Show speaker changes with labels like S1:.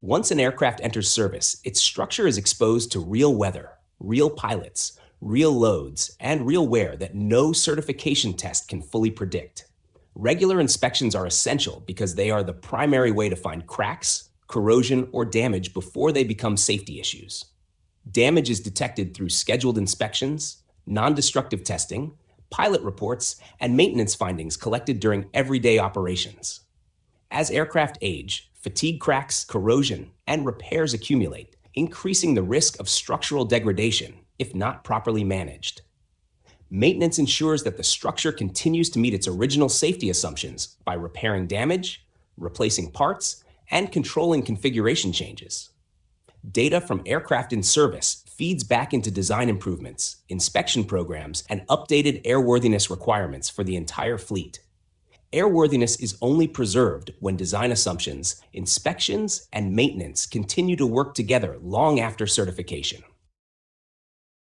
S1: Once an aircraft enters service, its structure is exposed to real weather, real pilots, real loads, and real wear that no certification test can fully predict. Regular inspections are essential because they are the primary way to find cracks, corrosion, or damage before they become safety issues. Damage is detected through scheduled inspections, non-destructive testing, pilot reports, and maintenance findings collected during everyday operations. As aircraft age, fatigue cracks, corrosion, and repairs accumulate, increasing the risk of structural degradation if not properly managed. Maintenance ensures that the structure continues to meet its original safety assumptions by repairing damage, replacing parts, and controlling configuration changes. Data from aircraft in service feeds back into design improvements, inspection programs, and updated airworthiness requirements for the entire fleet. Airworthiness is only preserved when design assumptions, inspections, and maintenance continue to work together long after certification.